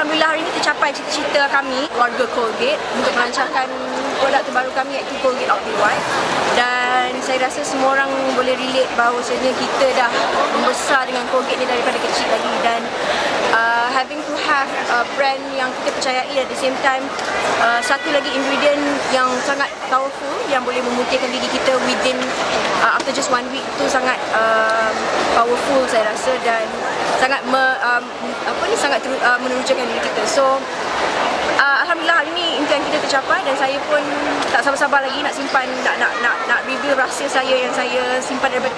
Alhamdulillah hari ini tercapai cita-cita kami, warga Colgate, untuk melancarkan produk terbaru kami iaitu Colgate Optic White. Dan saya rasa semua orang boleh relate bahawasanya kita dah membesar dengan Colgate ni daripada kecil lagi, dan having to have a brand yang kita percayai, at the same time satu lagi ingredient yang sangat powerful yang boleh memutihkan gigi kita within after just 1 week tu sangat powerful saya rasa, dan sangat menerujakan diri kita. So alhamdulillah hari ni impian kita tercapai, dan saya pun tak sabar-sabar lagi nak simpan, nak reveal rahsia saya yang saya simpan daripada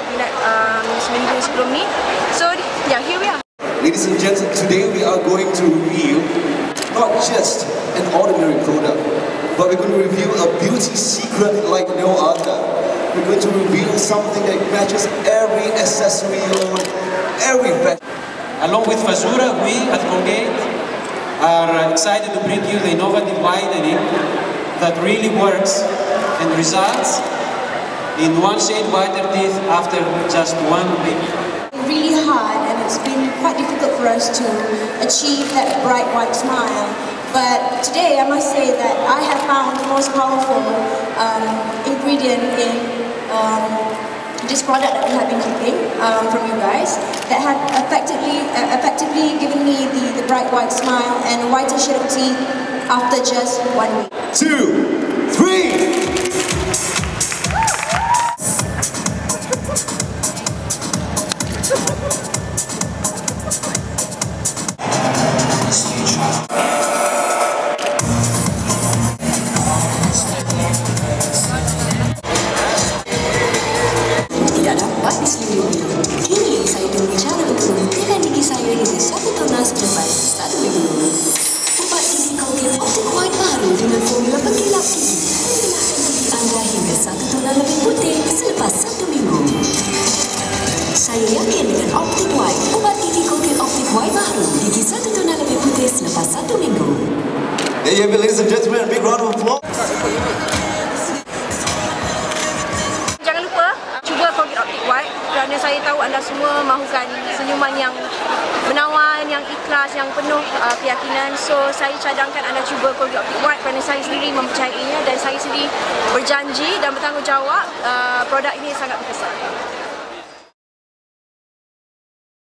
seminggu sebelum ni. So yeah, here we are. Ladies and gentlemen, today we are going to reveal not just an ordinary product, but we're going to reveal a beauty secret like no other. We're going to reveal something that matches every accessory on every fashion. Along with Fazura, we at Colgate are excited to bring you the innovative whitening that really works and results in 1 shade whiter teeth after just 1 week. Really hard, and it's been quite difficult for us to achieve that bright white smile. But today I must say that I have found the most powerful ingredient in this product that we have been keeping from you guys, that have effectively given me the bright white smile and whiter shade of teeth after just 1 week. 2, 3. Tidak dapat diselidiki. Kini saya dengan cara untuk memutihkan gigi saya hingga 1 tunas selepas 1 minggu. 4 sisi Colgate Optic White baru dengan formula pengkilap gigi. Mengelakkan gigi anda hingga 1 tunas lebih putih selepas 1 minggu. Saya yakin dengan Optic White, ubat gigi Colgate Optic White baru, gigi 1 tunas lebih putih selepas 1 minggu. There you have it, ladies and gentlemen, a big round of applause. Jangan lupa cuba Colgate Optic White, kerana saya tahu anda semua mahukan senyuman yang menawan, yang ikhlas, yang penuh keyakinan. So saya cadangkan anda cuba Colgate Optic White kerana saya sendiri mempercayainya, dan saya sendiri berjanji dan bertanggungjawab produk ini sangat berkesan.